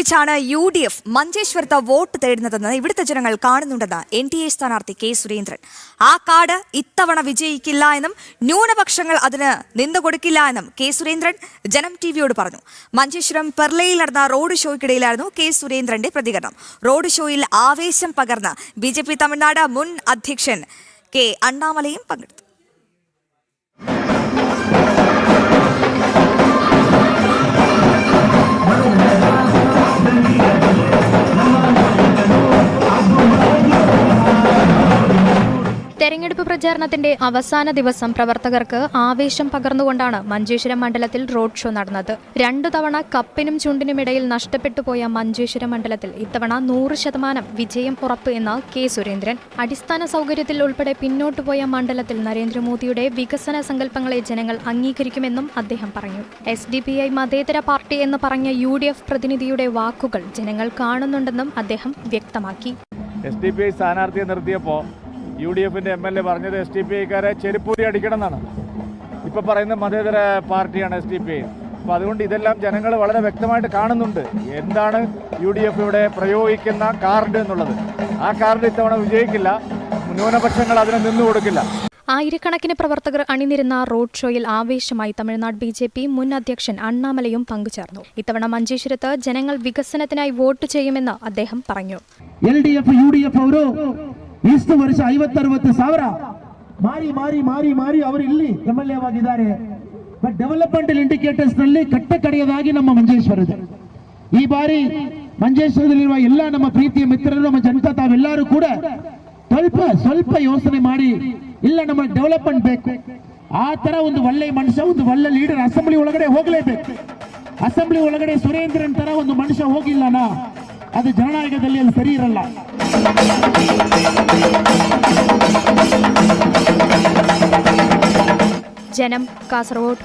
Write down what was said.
പിടിച്ചാണ് UDF മഞ്ചേശ്വരത്ത് vote തേടുന്നതെന്ന് ഇവിടുത്തെ ജനങ്ങൾ കാണുന്നുണ്ടെന്ന് NDA സ്ഥാനാർത്ഥി K. സുരേന്ദ്രൻ. ആ കാർഡ് ഇത്തവണ വിജയിക്കില്ല എന്നും ന്യൂനപക്ഷങ്ങൾ അതിന് നിന്നുകൊടുക്കില്ല എന്നും K. സുരേന്ദ്രൻ ജനം ടിവിയോട് പറഞ്ഞു. മഞ്ചേശ്വരം പെർലയിൽ നടന്ന റോഡ് ഷോയ്ക്കിടയിലായിരുന്നു K. സുരേന്ദ്രന്റെ പ്രതികരണം. റോഡ് ഷോയിൽ ആവേശം പകർന്ന് BJP തമിഴ്നാട് മുൻ അധ്യക്ഷൻ K. അണ്ണാമലയും പങ്കെടുത്തു. തെരഞ്ഞെടുപ്പ് പ്രചാരണത്തിന്റെ അവസാന ദിവസം പ്രവർത്തകർക്ക് ആവേശം പകർന്നുകൊണ്ടാണ് മഞ്ചേശ്വരം മണ്ഡലത്തിൽ റോഡ് ഷോ നടന്നത്. 2 തവണ കപ്പിനും ചുണ്ടിനുമിടയിൽ നഷ്ടപ്പെട്ടുപോയ മഞ്ചേശ്വരം മണ്ഡലത്തിൽ ഇത്തവണ 100% വിജയം ഉറപ്പ് എന്ന് K. സുരേന്ദ്രൻ. അടിസ്ഥാന സൗകര്യത്തിൽ ഉൾപ്പെടെ പിന്നോട്ടുപോയ മണ്ഡലത്തിൽ നരേന്ദ്രമോദിയുടെ വികസന സങ്കല്പങ്ങളെ ജനങ്ങൾ അംഗീകരിക്കുമെന്നും അദ്ദേഹം പറഞ്ഞു. SDPI മതേതര പാർട്ടി എന്ന് പറഞ്ഞ UDF പ്രതിനിധിയുടെ വാക്കുകൾ ജനങ്ങൾ കാണുന്നുണ്ടെന്നും അദ്ദേഹം വ്യക്തമാക്കി. SDPI സ്ഥാനാർത്ഥിയെ നിർത്തിയപ്പോൾ UDFന്റെ MLA പറഞ്ഞത് SDPIക്കാരെ ചെരുപ്പൂരി അടിക്കണം എന്നാണ്. ഇപ്പോൾ പറയുന്നത് മതേതര പാർട്ടിയാണ് SDPI. അപ്പോൾ അതുകൊണ്ട് ഇതെല്ലാം ജനങ്ങൾ വളരെ വ്യക്തമായിട്ട് കാണുന്നുണ്ട്. എന്താണ് UDF ഇവിടെ പ്രയോഗിക്കുന്ന കാർഡ് എന്നുള്ളത്. ആ കാർഡ് ഇത്തവണ വിജയിക്കില്ല. ന്യൂനപക്ഷങ്ങൾ അതിനെ നിന്നു കൊടുക്കില്ല. ആയിരക്കണക്കിന് പ്രവർത്തകർ അണിനിരുന്ന റോഡ് ഷോയിൽ ആവേശമായി തമിഴ്നാട് BJP മുൻ അധ്യക്ഷൻ അണ്ണാമലയും പങ്കുചേർന്നു. ഇത്തവണ മഞ്ചേശ്വരത്ത് ജനങ്ങൾ വികസനത്തിനായി വോട്ട് ചെയ്യുമെന്ന് അദ്ദേഹം പറഞ്ഞു. LDF UDF ಅವರು ಇಷ್ಟು ವರ್ಷ 50-60 ಸಾವಿರ ಮಾರಿ ಅವರು ಇಲ್ಲಿ MLA ಆಗಿದ್ದಾರೆ. ಬಟ್ ಡೆವಲಪ್ಮೆಂಟಲ್ ಇಂಡಿಕೇಟರ್ಸ್ ನಲ್ಲಿ ಕಟ್ಟಕಡೆಯದಾಗಿ ನಮ್ಮ ಮಂಜೇಶ್ವರದ ಈ ಬಾರಿ ಮಂಜೇಶ್ವರದಲ್ಲಿರುವ ಎಲ್ಲ ನಮ್ಮ ಪ್ರೀತಿಯ ಮಿತ್ರರು ನಮ್ಮ ಜನತಾ ತಾವೆಲ್ಲರೂ ಕೂಡ ಸ್ವಲ್ಪ ಯೋಚನೆ ಮಾಡಿ ಇಲ್ಲ ನಮ್ಮ ಡೆವಲಪ್ಮೆಂಟ್ ಬೇಕು, ಆ ತರ ಒಂದು ಒಳ್ಳೆ ಮನುಷ್ಯ ಒಂದು ಒಳ್ಳೆ ಲೀಡರ್ ಅಸೆಂಬ್ಲಿ ಒಳಗಡೆ ಹೋಗಲೇಬೇಕು. ಅಸೆಂಬ್ಲಿ ಒಳಗಡೆ ಸುರೇಂದ್ರನ್ ತರ ಒಂದು ಮನುಷ್ಯ ಹೋಗಿಲ್ಲನಾ ಅದು ಜನನಾಯಕದಲ್ಲಿ ಅದು ಸರಿ ಇರಲ್ಲ. ജനം കാസർഗോഡ്.